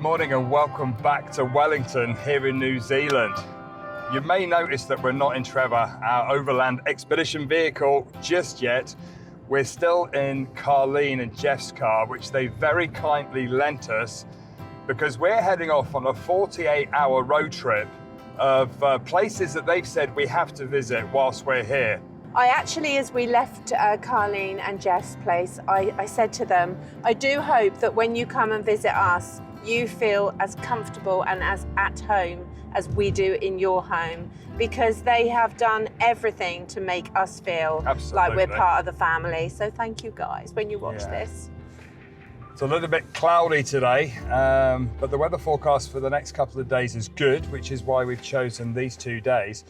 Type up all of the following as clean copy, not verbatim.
morning and welcome back to Wellington here in New Zealand. You may notice that we're not in Trevor, our overland expedition vehicle, just yet. We're still in Carleen and Jeff's car, which they very kindly lent us because we're heading off on a 48-hour road trip of places that they've said we have to visit whilst we're here. I actually, as we left Carleen and Jeff's place, I said to them, I do hope that when you come and visit us, you feel as comfortable and as at home as we do in your home, because they have done everything to make us feel like we're part of the family. So thank you guys when you watch this. It's a little bit cloudy today, but the weather forecast for the next couple of days is good, which is why we've chosen these 2 days.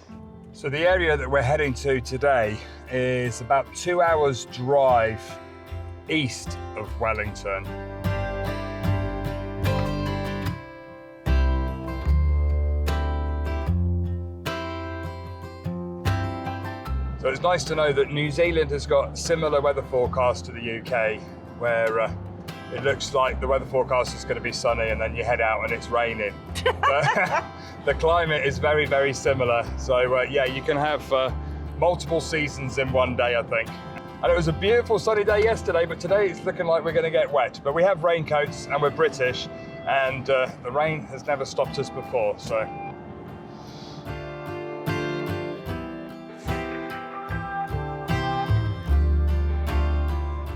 So the area that we're heading to today is about 2 hours drive east of Wellington. So it's nice to know that New Zealand has got similar weather forecast to the UK, where it looks like the weather forecast is going to be sunny and then you head out and it's raining. But the climate is very, very similar. So yeah, you can have multiple seasons in one day, I think. And it was a beautiful sunny day yesterday, but today it's looking like we're going to get wet. But we have raincoats and we're British, and the rain has never stopped us before, so.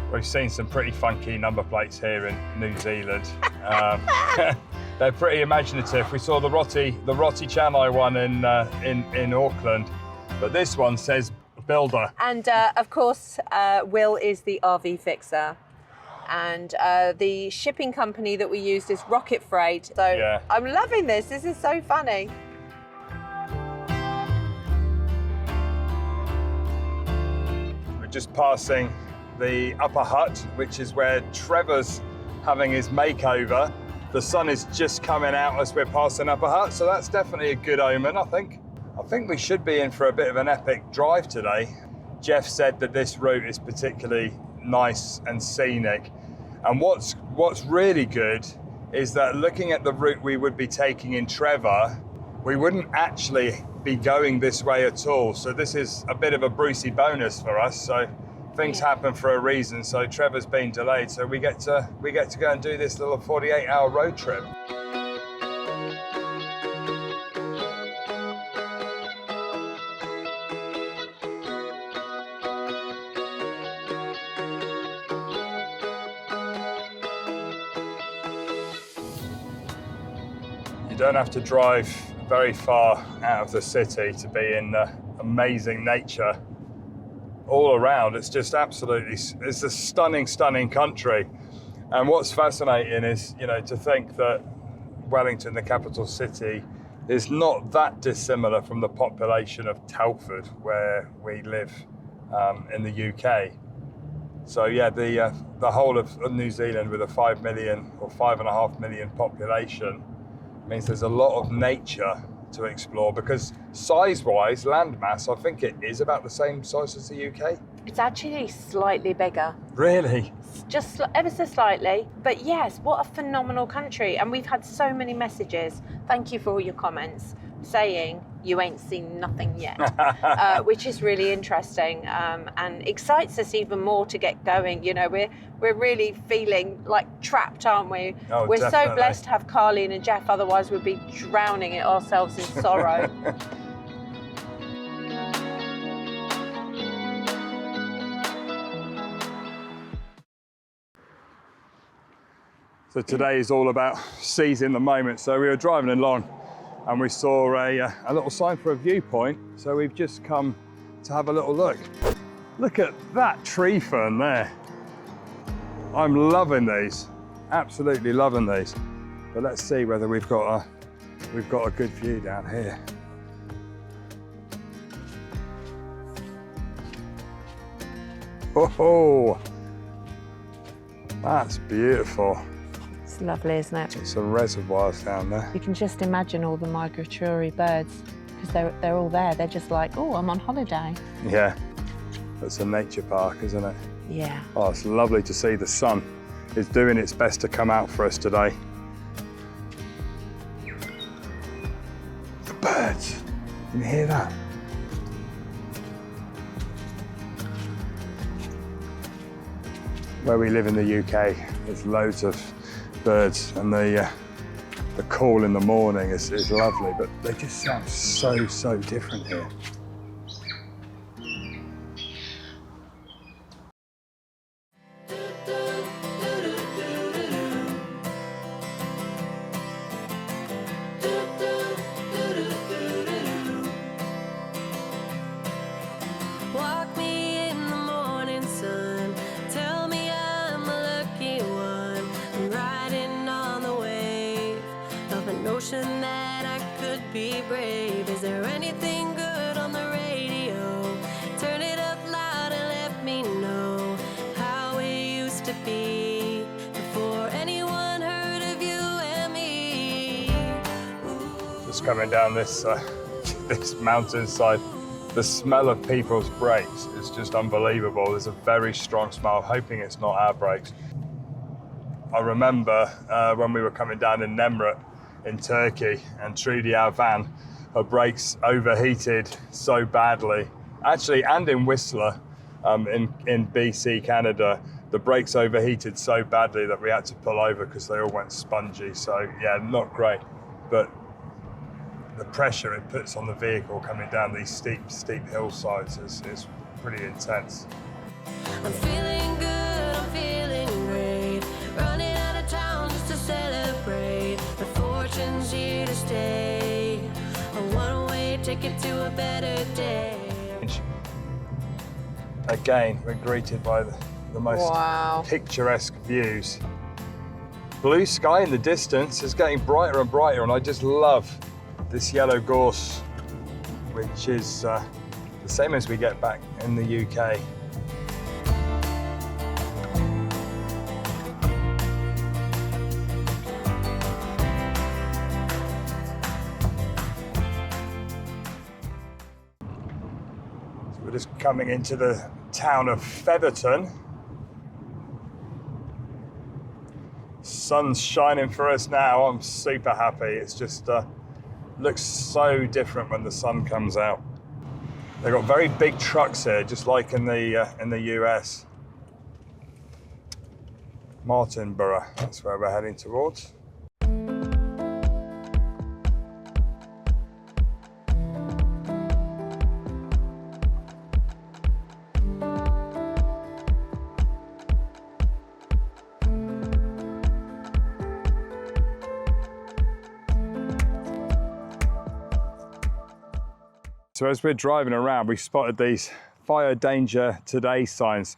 We've seen some pretty funky number plates here in New Zealand. They're pretty imaginative. We saw the Rotti Channel one in Auckland, but this one says builder. And of course, Will is the RV fixer. And the shipping company that we used is Rocket Freight. So yeah. I'm loving this. This is so funny. We're just passing the upper hut, which is where Trevor's having his makeover. The sun is just coming out as we're passing upper hut, so that's definitely a good omen, I think. I think we should be in for a bit of an epic drive today. Jeff said that this route is particularly nice and scenic. And what's really good is that looking at the route we would be taking in Trevor, we wouldn't actually be going this way at all. So this is a bit of a Brucey bonus for us. So things happen for a reason, so Trevor's been delayed, so we get to go and do this little 48-hour road trip. You don't have to drive very far out of the city to be in amazing nature. All around, it's just absolutely, it's a stunning, stunning country. And what's fascinating is, you know, to think that Wellington, the capital city, is not that dissimilar from the population of Telford, where we live in the UK. So yeah, the whole of New Zealand with a 5 million or 5.5 million population means there's a lot of nature to explore, because size-wise, landmass, I think it is about the same size as the UK. It's actually slightly bigger. Really? Just ever so slightly. But yes, what a phenomenal country. And we've had so many messages. Thank you for all your comments saying you ain't seen nothing yet, which is really interesting and excites us even more to get going. You know, we're really feeling like trapped, aren't we? Oh, we're definitely. so blessed to have Carleen and Jeff, otherwise we'd be drowning it ourselves in sorrow. So today is all about seizing the moment. So we were driving along and we saw a little sign for a viewpoint. So we've just come to have a little look. Look at that tree fern there. I'm loving these, absolutely loving these. But let's see whether we've got a good view down here. Oh, that's beautiful. It's lovely, isn't it? It's a reservoir down there. You can just imagine all the migratory birds, because they're all there. They're just like, oh, I'm on holiday. Yeah, it's a nature park, isn't it? Yeah. Oh, it's lovely to see the sun is doing its best to come out for us today. birds. Can you hear that? Where we live in the UK, there's loads of birds, and the call in the morning is lovely, but they just sound so different here. Walk me in the morning sun, tell me I'm a lucky one. I'm riding on the wave of a notion that I could be brave. Is there anything good on the radio? Turn it up loud and let me know how it used to be before anyone heard of you and me. Just coming down this this mountainside. The smell of people's brakes is just unbelievable. There's a very strong smell. I'm hoping it's not our brakes. I remember when we were coming down in Nemrut in Turkey, and Trudy, our van, her brakes overheated so badly. Actually, and in Whistler, in BC, Canada, the brakes overheated so badly that we had to pull over because they all went spongy. So yeah, not great. But the pressure it puts on the vehicle coming down these steep hillsides is pretty intense. I'm feeling good, I'm feeling great. Running out of town just to celebrate. The fortune's here to stay. A one-way ticket to a better day. Again, we're greeted by the most picturesque views. Blue sky in the distance is getting brighter and brighter, and I just love this yellow gorse, which is the same as we get back in the UK. So we're just coming into the town of Featherton. Sun's shining for us now. I'm super happy. It's just looks so different when the sun comes out. They've got very big trucks here, just like in the US. Martinborough, that's where we're heading towards. So as we're driving around, we spotted these fire danger today signs.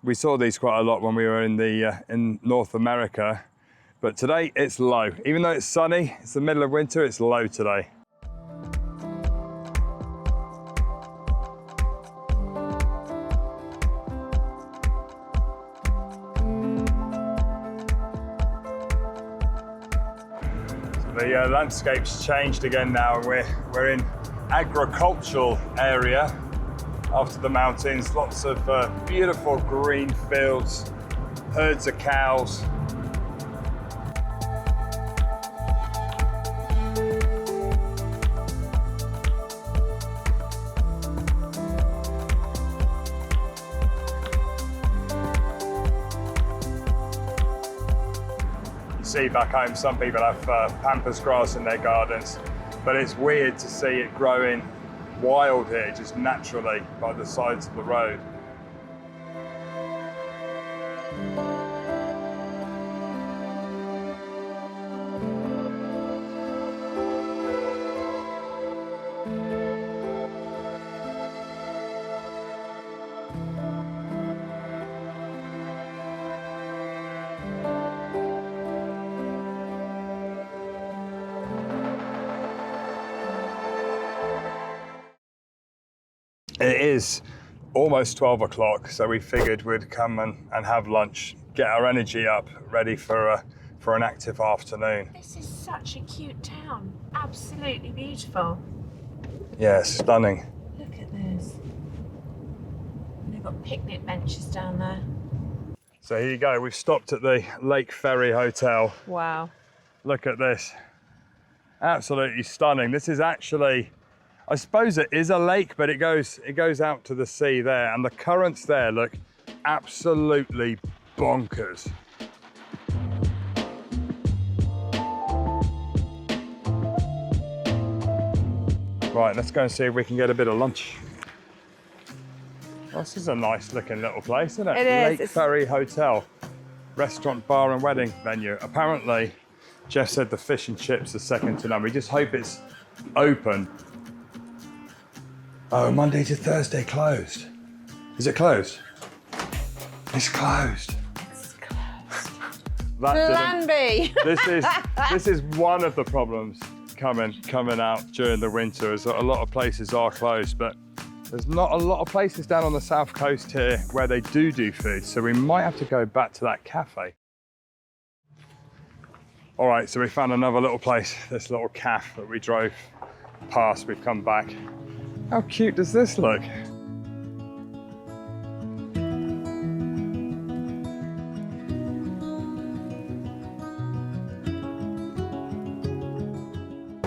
We saw these quite a lot when we were in North America, but today it's low. Even though it's sunny, it's the middle of winter, it's low today. So the landscape's changed again now, and we're in agricultural area after the mountains. Lots of beautiful green fields, herds of cows. You see back home, some people have pampas grass in their gardens. But it's weird to see it growing wild here, just naturally by the sides of the road. It is almost 12 o'clock, so we figured we'd come and have lunch, get our energy up, ready for an active afternoon. This is such a cute town. Absolutely beautiful. Yeah, stunning. Look at this. And they've got picnic benches down there. So here you go, we've stopped at the Lake Ferry Hotel. Wow. Look at this. Absolutely stunning. This is actually, I suppose it is a lake, but it goes out to the sea there, and the currents there look absolutely bonkers. Right, let's go and see if we can get a bit of lunch. Well, this is a nice looking little place, isn't it? It is. Lake Ferry Hotel, restaurant, bar and wedding venue. Apparently, Jeff said the fish and chips are second to none. We just hope it's open. Oh, Monday to Thursday closed. Is it closed? It's closed. It's closed. That Plan B. This is one of the problems coming out during the winter, is that a lot of places are closed, but there's not a lot of places down on the south coast here where they do food, so we might have to go back to that cafe. All right, so we found another little place, this little cafe that we drove past. We've come back. How cute does this look?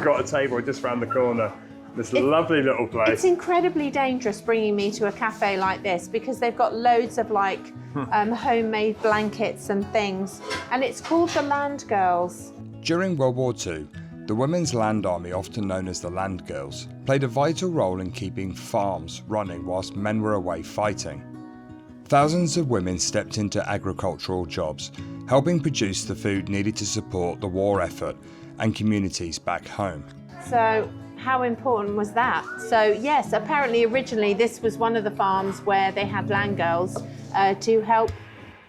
Got a table just around the corner. This lovely little place. It's incredibly dangerous bringing me to a cafe like this because they've got loads of like homemade blankets and things, and it's called the Land Girls. During World War II, the Women's Land Army, often known as the Land Girls, played a vital role in keeping farms running whilst men were away fighting. Thousands of women stepped into agricultural jobs, helping produce the food needed to support the war effort and communities back home. So how important was that? So yes, apparently originally this was one of the farms where they had land girls to help,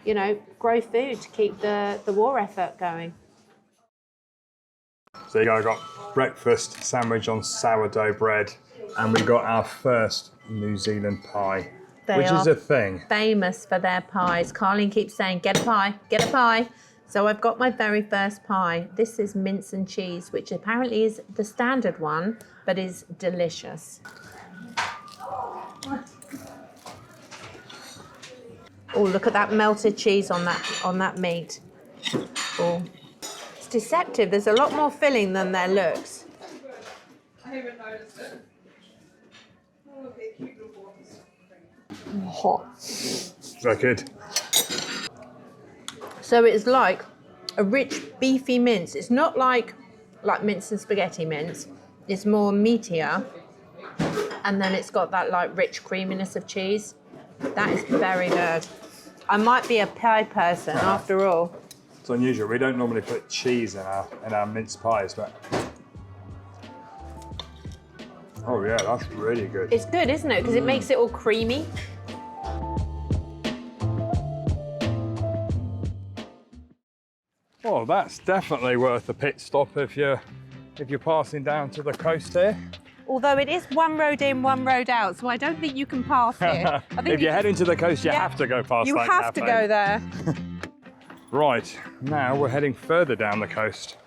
you know, grow food to keep the war effort going. So there you go, I got breakfast sandwich on sourdough bread, and we got our first New Zealand pie, which is a thing. Famous for their pies. Carleen keeps saying, get a pie, get a pie. So I've got my very first pie. This is mince and cheese, which apparently is the standard one, but is delicious. Oh, look at that melted cheese on that meat. Oh, it's deceptive. There's a lot more filling than there looks. I haven't noticed it. Oh, look, they're cute little ones. Hot. So good. So it's like a rich, beefy mince. It's not like mince and spaghetti mince. It's more meatier. And then it's got that like rich creaminess of cheese. That is very good. I might be a pie person after all. It's unusual. We don't normally put cheese in our mince pies, but oh yeah, that's really good. It's good, isn't it? Because it makes it all creamy. Well, that's definitely worth a pit stop if you're passing down to the coast here. Although it is one road in, one road out, so I don't think you can pass here. I think If you're heading to the coast, you have to go past you that have to cafe. go there. Right, now we're heading further down the coast.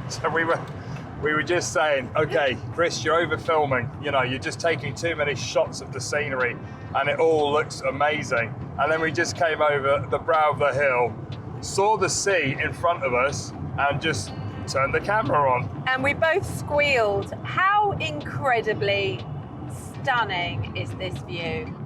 So we were just saying, okay, Chris, you're over filming. You know, you're just taking too many shots of the scenery and it all looks amazing. And then we just came over the brow of the hill, saw the sea in front of us and just turned the camera on. And we both squealed. How incredibly stunning is this view?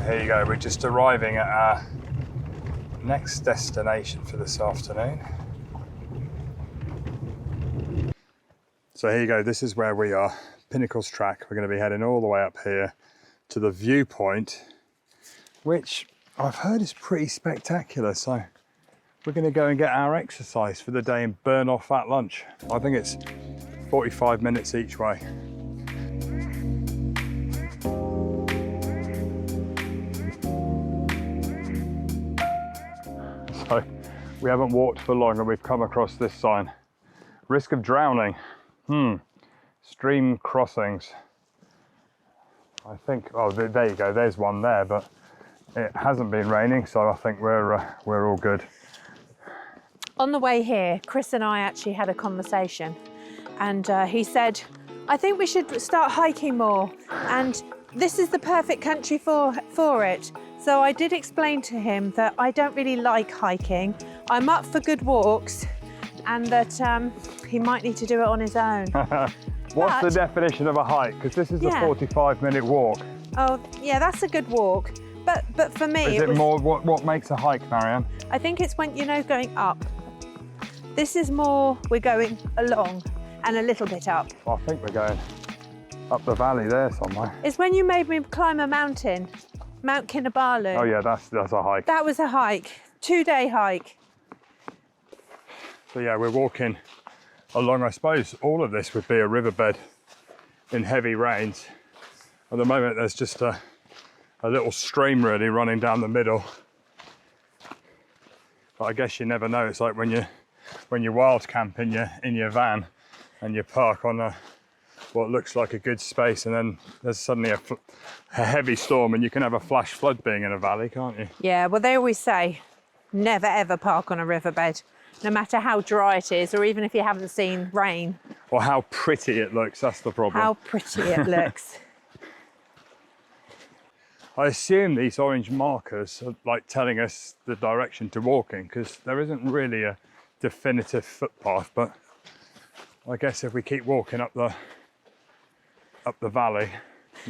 Here you go, we're just arriving at our next destination for this afternoon. So here you go, this is where we are, Pinnacles Track. We're going to be heading all the way up here to the viewpoint, which I've heard is pretty spectacular. So we're going to go and get our exercise for the day and burn off that lunch. I think it's 45 minutes each way. So we haven't walked for long and we've come across this sign. Risk of drowning. stream crossings. I think, oh, there you go, there's one there, but it hasn't been raining, so I think we're all good. On the way here, Chris and I actually had a conversation, and he said, I think we should start hiking more, and this is the perfect country for it. So I did explain to him that I don't really like hiking. I'm up for good walks, and that he might need to do it on his own. What's the definition of a hike? Because this is a 45-minute walk. Oh, yeah, that's a good walk. But for me, is it more, what makes a hike, Marianne? I think it's when, you know, going up. This is more, we're going along and a little bit up. I think we're going up the valley there somewhere. It's when you made me climb a mountain, Mount Kinabalu. Oh yeah, that's a hike. That was a hike, 2-day hike. So yeah, we're walking along, I suppose all of this would be a riverbed in heavy rains. At the moment there's just a little stream really running down the middle. But I guess you never know. It's like when you wild camp in your van and you park on what looks like a good space, and then there's suddenly a heavy storm, and you can have a flash flood being in a valley, can't you? Yeah, well, they always say never ever park on a riverbed, no matter how dry it is, or even if you haven't seen rain. Or how pretty it looks, that's the problem. How pretty it looks. I assume these orange markers are like telling us the direction to walk in, because there isn't really a definitive footpath, but I guess if we keep walking up the valley.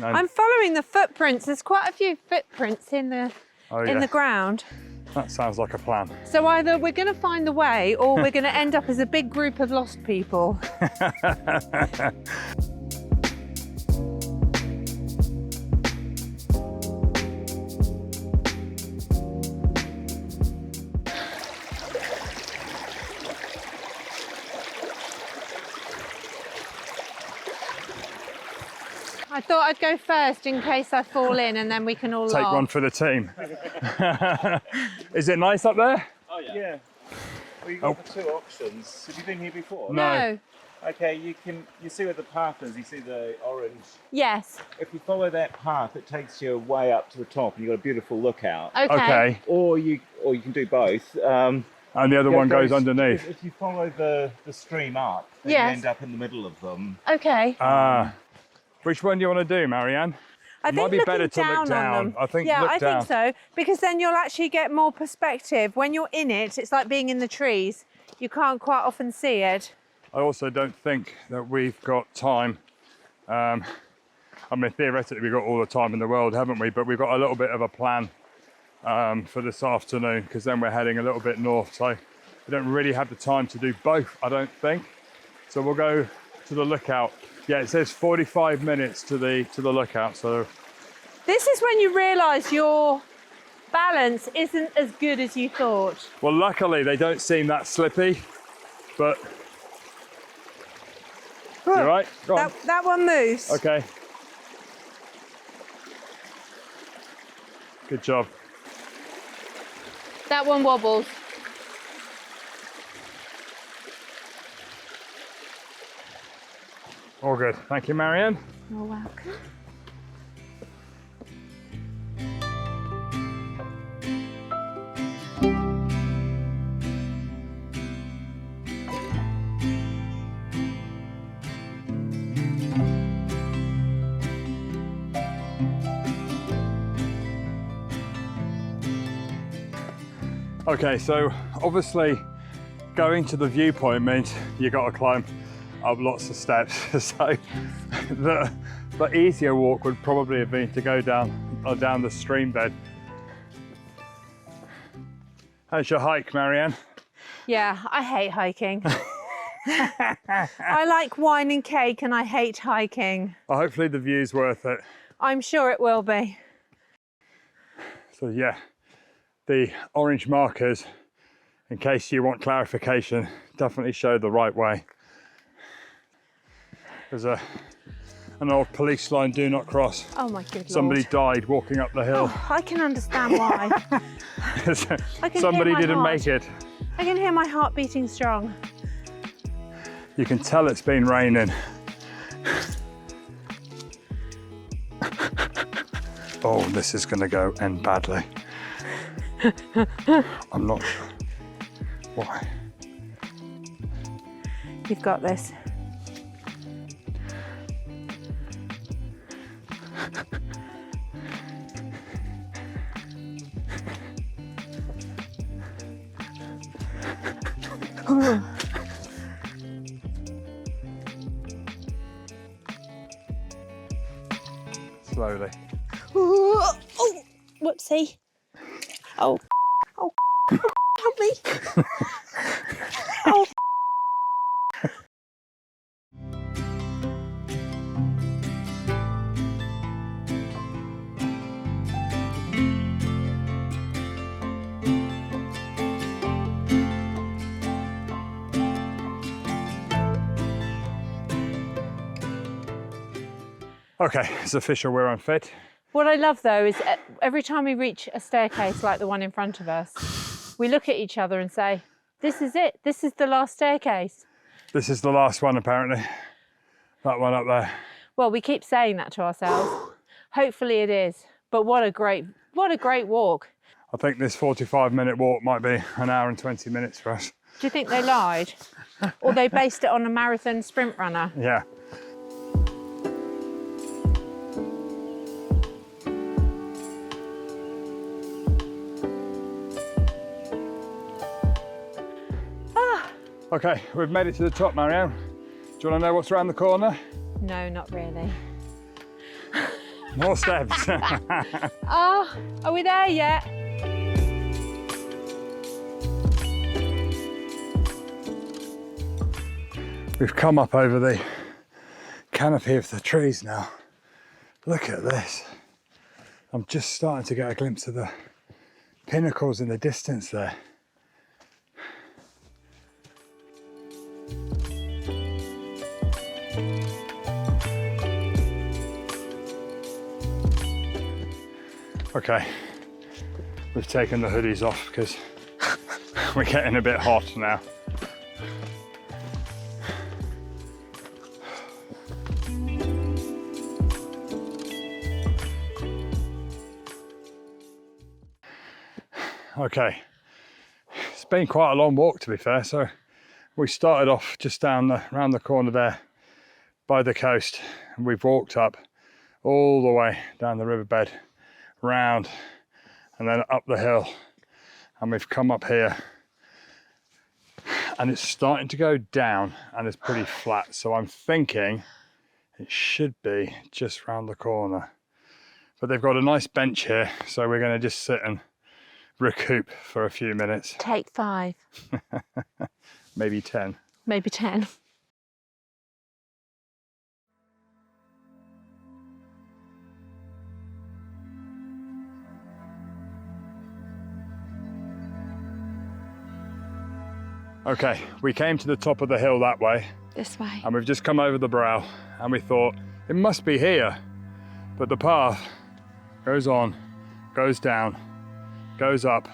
I'm following the footprints. There's quite a few footprints in the ground. That sounds like a plan. So either we're going to find the way, or we're going to end up as a big group of lost people. I thought I'd go first in case I fall in, and then we can all take laugh. one for the team. Is it nice up there? Oh yeah. Well, you've got the two options. Have you been here before? No. Okay, you see where the path is, you see the orange. Yes. If you follow that path, it takes you way up to the top, and you've got a beautiful lookout. Okay. Or you can do both. And the other one goes underneath. If you follow the stream up, then you end up in the middle of them. Okay. Which one do you want to do, Marianne? I think might be looking better to look down down. on them. I think yeah, look I down. think so, because then you'll actually get more perspective. When you're in it, it's like being in the trees. You can't quite often see it. I also don't think that we've got time. I mean, theoretically, we've got all the time in the world, haven't we? But we've got a little bit of a plan for this afternoon, because then we're heading a little bit north. So we don't really have the time to do both, I don't think. So we'll go to the lookout. Yeah, it says 45 minutes to the lookout. So this is when you realise your balance isn't as good as you thought. well, luckily they don't seem that slippy, but you all right? Go on. That one moves. Okay. Good job. That one wobbles. All good. Thank you, Marianne. You're welcome. Okay, so obviously going to the viewpoint means you got to climb up lots of steps. So the easier walk would probably have been to go down the stream bed. How's your hike, Marianne? Yeah, I hate hiking. I like wine and cake, and I hate hiking. Well, hopefully the view's worth it. I'm sure it will be. So yeah, the orange markers, in case you want clarification, definitely show the right way. There's an old police line, do not cross. Oh my good Somebody Lord. died walking up the hill. Oh, I can understand why. I can Somebody hear my didn't heart. make it. I can hear my heart beating strong. You can tell it's been raining. Oh, this is going to end badly. I'm not sure why. You've got this. Slowly. Oh, whoopsie. Oh, oh, help me. Oh. Okay, it's official, we're unfit. What I love though is every time we reach a staircase like the one in front of us, we look at each other and say, this is it, this is the last staircase. This is the last one apparently. That one up there. Well, we keep saying that to ourselves. Hopefully it is, but what a great walk. I think this 45-minute walk might be an hour and 20 minutes for us. Do you think they lied? Or they based it on a marathon sprint runner? Yeah. Okay, we've made it to the top, Marianne. Do you want to know what's around the corner? No, not really. More steps. Oh, are we there yet? We've come up over the canopy of the trees now. Look at this. I'm just starting to get a glimpse of the pinnacles in the distance there. Okay, we've taken the hoodies off because we're getting a bit hot now. Okay, it's been quite a long walk to be fair, so we started off just around the corner there by the coast, and we've walked up all the way down the riverbed, round and then up the hill, and we've come up here and it's starting to go down and it's pretty flat, so I'm thinking it should be just round the corner. But they've got a nice bench here, so we're going to just sit and recoup for a few minutes. Take 5. Maybe 10. Maybe 10. Okay, we came to the top of the hill that way. This way. And we've just come over the brow and we thought it must be here. But the path goes on, goes down, goes up,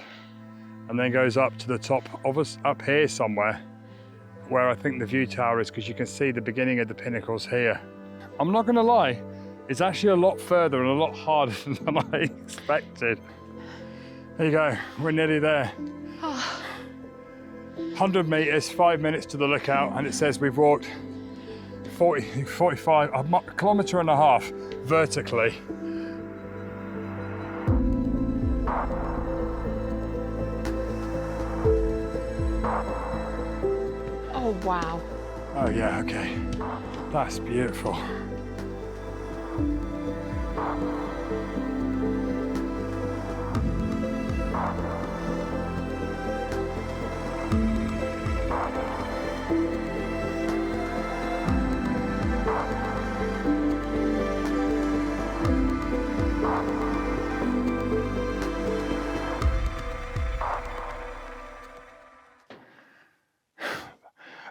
and then goes up to the top of us up here somewhere, where I think the view tower is, because you can see the beginning of the pinnacles here. I'm not gonna lie, it's actually a lot further and a lot harder than I expected. There you go, we're nearly there. 100 meters, 5 minutes to the lookout, and it says we've walked 45, a kilometre and a half vertically. Oh, wow. Oh yeah, okay. That's beautiful.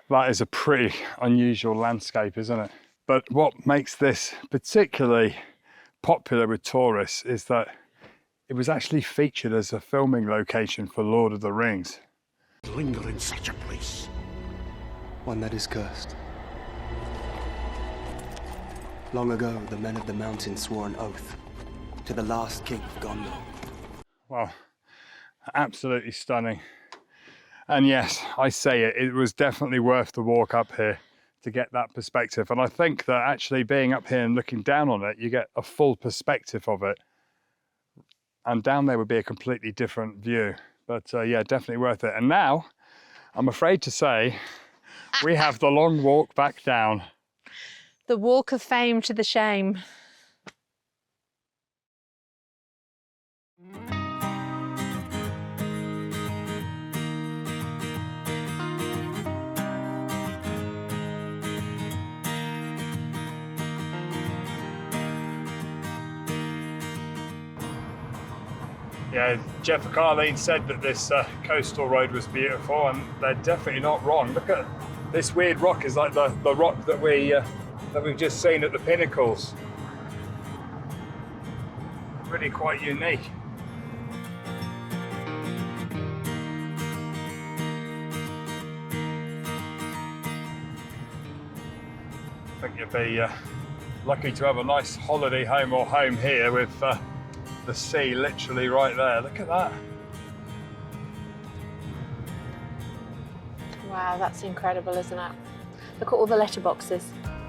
That is a pretty unusual landscape, isn't it? But what makes this particularly popular with tourists is that it was actually featured as a filming location for Lord of the Rings. Linger in such a place. One that is cursed. Long ago, the men of the mountain swore an oath to the last king of Gondor. Wow, absolutely stunning. And yes, I say it, it was definitely worth the walk up here to get that perspective. And I think that actually being up here and looking down on it, you get a full perspective of it. And down there would be a completely different view. But yeah, definitely worth it. And now, I'm afraid to say, we have the long walk back down. The walk of fame to the shame. Yeah, Jeff and Carleen said that this coastal road was beautiful, and they're definitely not wrong. Look at this weird rock, is like the rock that we've just seen at the pinnacles. Really quite unique. I think you'd be lucky to have a nice holiday home or home here with the sea literally right there. Look at that. Wow, that's incredible, isn't it? Look at all the letterboxes.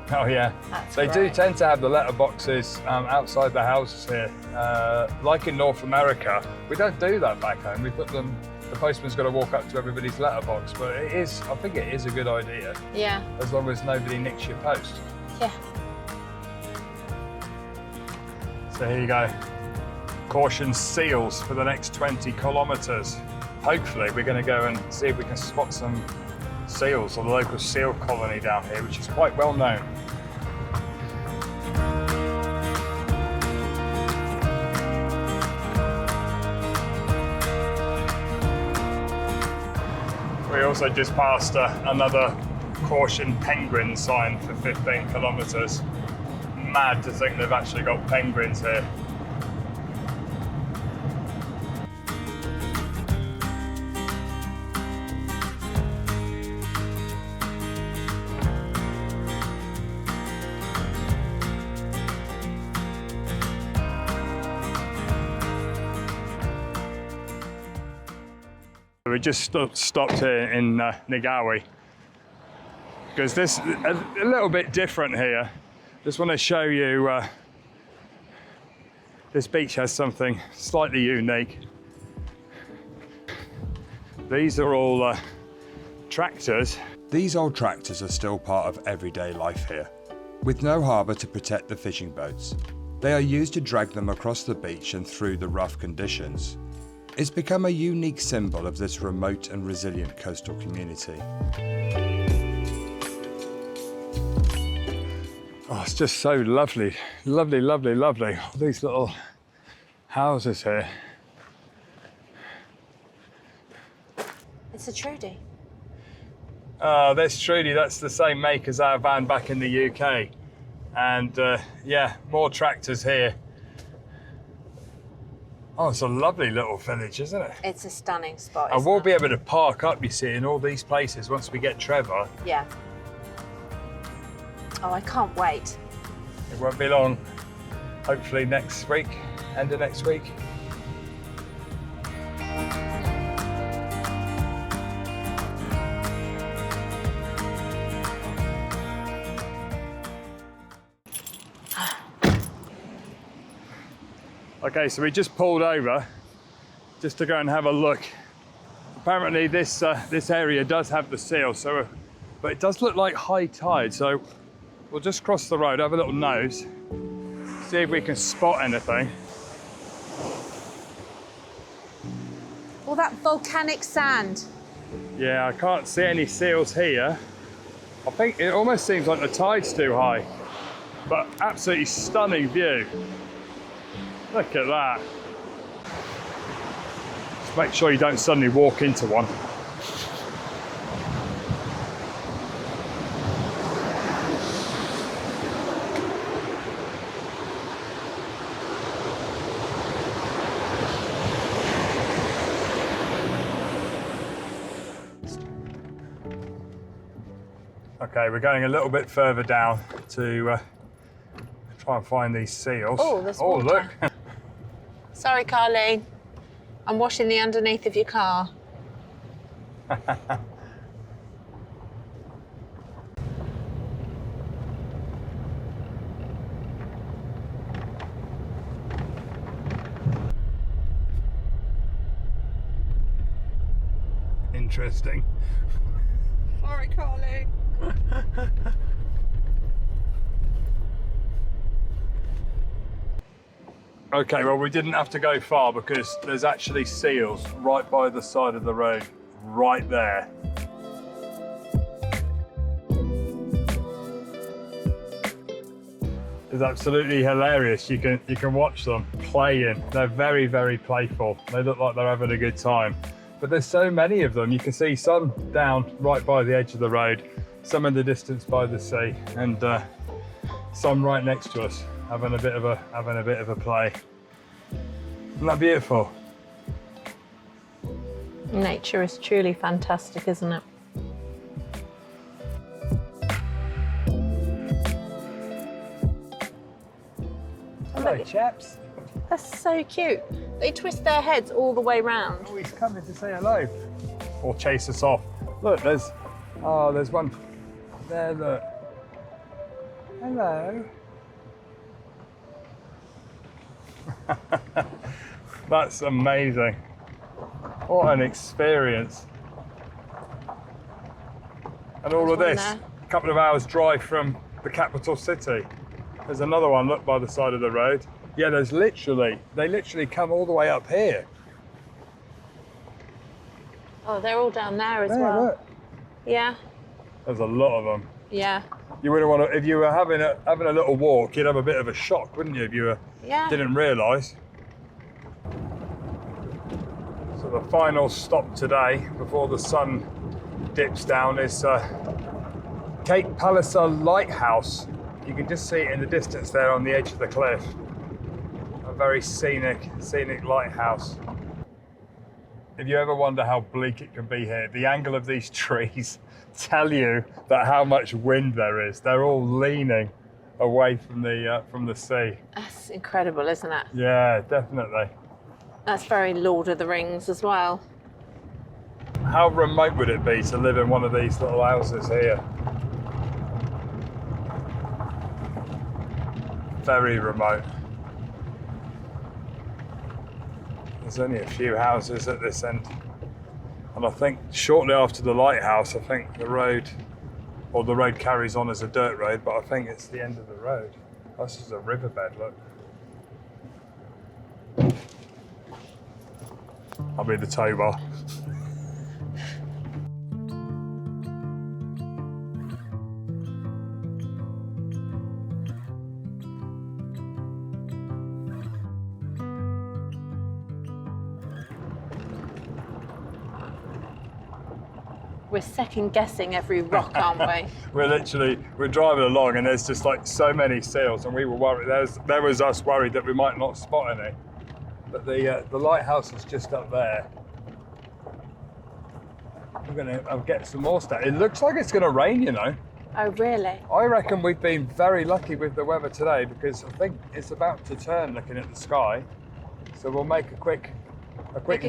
Oh yeah, That's they do great. tend to have the letterboxes outside the houses here. Like in North America, we don't do that back home. We put them, the postman's got to walk up to everybody's letterbox, but it is, I think it is a good idea, Yeah, as long as nobody nicks your post. yeah. So here you go. Caution seals for the next 20 kilometres. Hopefully we're going to go and see if we can spot some seals, or the local seal colony down here, which is quite well known. We also just passed another caution penguin sign for 15 kilometres. Mad to think they've actually got penguins here. We just stopped here in Negawi because this a little bit different here. Just want to show you this beach has something slightly unique. These are all tractors. These old tractors are still part of everyday life here. With no harbour to protect the fishing boats, they are used to drag them across the beach and through the rough conditions. It's become a unique symbol of this remote and resilient coastal community. Oh, it's just so lovely, lovely, lovely, lovely. All these little houses here. It's a Trudy. This Trudy, that's the same make as our van back in the UK. And yeah, more tractors here. Oh, it's a lovely little village, isn't it? It's a stunning spot. And isn't we'll it? be able to park up, you see, in all these places once we get Trevor. Yeah. Oh, I can't wait. It won't be long. Hopefully next week, end of next week. Okay, so we just pulled over just to go and have a look. Apparently this area does have the seal, so, but it does look like high tide, so we'll just cross the road, have a little nose, see if we can spot anything. All that volcanic sand. Yeah, I can't see any seals here. I think it almost seems like the tide's too high, but absolutely stunning view. Look at that. Just make sure you don't suddenly walk into one. Okay, we're going a little bit further down to Try and find these seals. Oh, there's Oh, water. look. Sorry, Carleen. I'm washing the underneath of your car. Interesting. Sorry, Carly. Okay, well, we didn't have to go far because there's actually seals right by the side of the road, right there. It's absolutely hilarious. You can watch them playing. They're very, very playful. They look like they're having a good time. But there's so many of them. You can see some down right by the edge of the road, some in the distance by the sea, and some right next to us, having a bit of a play. Isn't that beautiful? Nature is truly fantastic, isn't it? Hello, chaps. That's so cute. They twist their heads all the way round. Oh, he's coming to say hello. Or chase us off. Look, there's one there, look. Hello. That's amazing. What an experience. And all of There's one this, there. a couple of hours drive from the capital city. There's another one, look, by the side of the road. Yeah, they literally come all the way up here. Oh, they're all down there as There, well. look. Yeah, There's a lot of them. yeah, You wouldn't want to, if you were having a little walk, you'd have a bit of a shock, wouldn't you, if you yeah. didn't realise. So the final stop today, before the sun dips down, is Cape Palliser Lighthouse. You can just see it in the distance there on the edge of the cliff. A very scenic lighthouse. If you ever wonder how bleak it can be here, the angle of these trees tell you that how much wind there is. They're all leaning away from the sea. That's incredible, isn't it? Yeah, definitely. That's very Lord of the Rings as well. How remote would it be to live in one of these little houses here? Very remote. There's only a few houses at this end. And I think shortly after the lighthouse, I think the road carries on as a dirt road, but I think it's the end of the road. This is a riverbed, look. I'll be the tow bar. We're second guessing every rock, aren't we? We're driving along and there's just like so many seals, and we were worried, there was us worried that we might not spot any. But the lighthouse is just up there. We're gonna get some more stuff. It looks like it's gonna rain, you know. Oh, really? I reckon we've been very lucky with the weather today, because I think it's about to turn looking at the sky. So we'll make a quick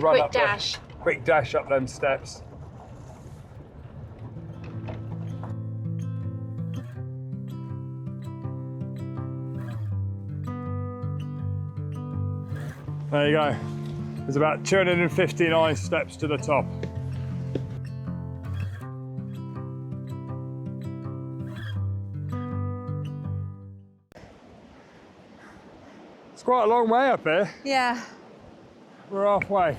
run up dash. Quick dash up them steps. There you go. There's about 259 steps to the top. It's quite a long way up here. Yeah. We're halfway.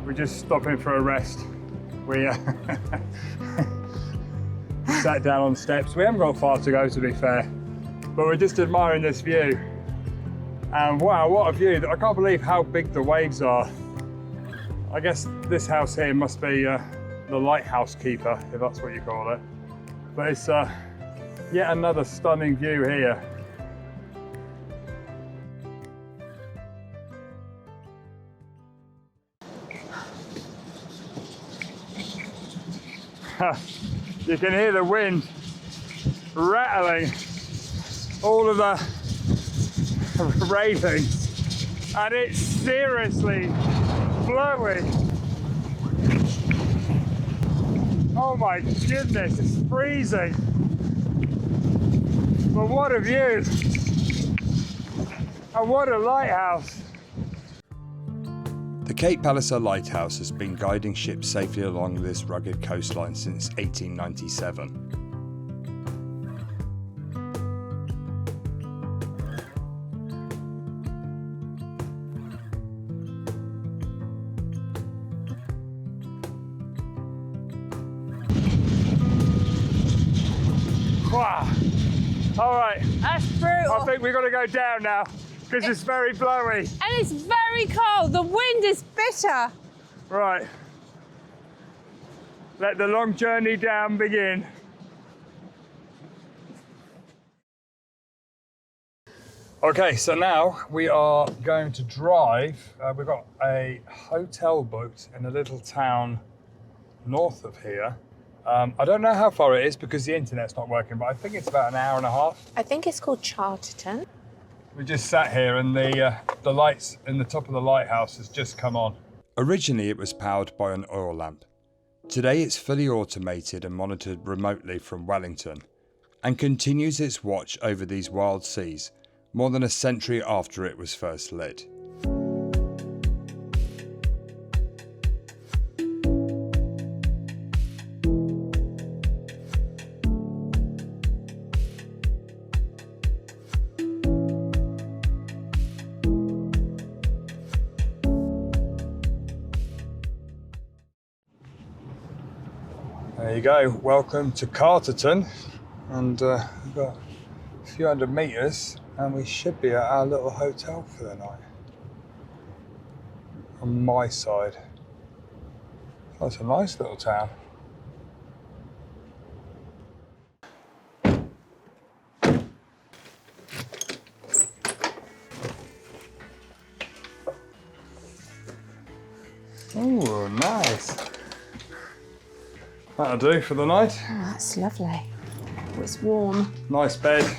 We're just stopping for a rest. We sat down on the steps. We haven't got far to go, to be fair, but we're just admiring this view. And wow, what a view. I can't believe how big the waves are. I guess this house here must be the lighthouse keeper, if that's what you call it. But it's yet another stunning view here. You can hear the wind rattling all of the railings, and it's seriously blowing. Oh my goodness, it's freezing. But what a view, and what a lighthouse. The Cape Palliser Lighthouse has been guiding ships safely along this rugged coastline since 1897. Wow. All right, That's brutal. I think we've got to go down now because it's very blowy. And it's very cold. The wind is bitter. Right. Let the long journey down begin. Okay, so now we are going to drive. We've got a hotel booked in a little town north of here. I don't know how far it is because the internet's not working, but I think it's about an hour and a half. I think it's called Charterton. We just sat here and the lights in the top of the lighthouse has just come on. Originally it was powered by an oil lamp. Today it's fully automated and monitored remotely from Wellington, and continues its watch over these wild seas more than a century after it was first lit. There you go, welcome to Carterton, and we've got a few hundred metres and we should be at our little hotel for the night. On my side. Oh, it's a nice little town. Oh, nice. That'll do for the night. Oh, that's lovely. It's warm. Nice bed.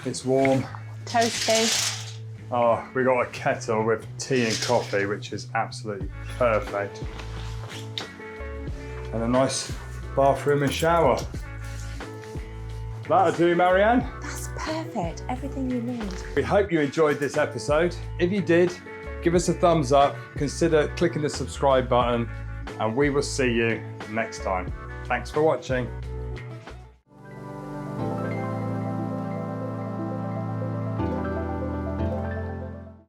It's warm. Toasty. Oh, we got a kettle with tea and coffee, which is absolutely perfect. And a nice bathroom and shower. That'll do, Marianne. That's perfect. Everything you need. We hope you enjoyed this episode. If you did, give us a thumbs up, consider clicking the subscribe button, and we will see you next time. Thanks for watching.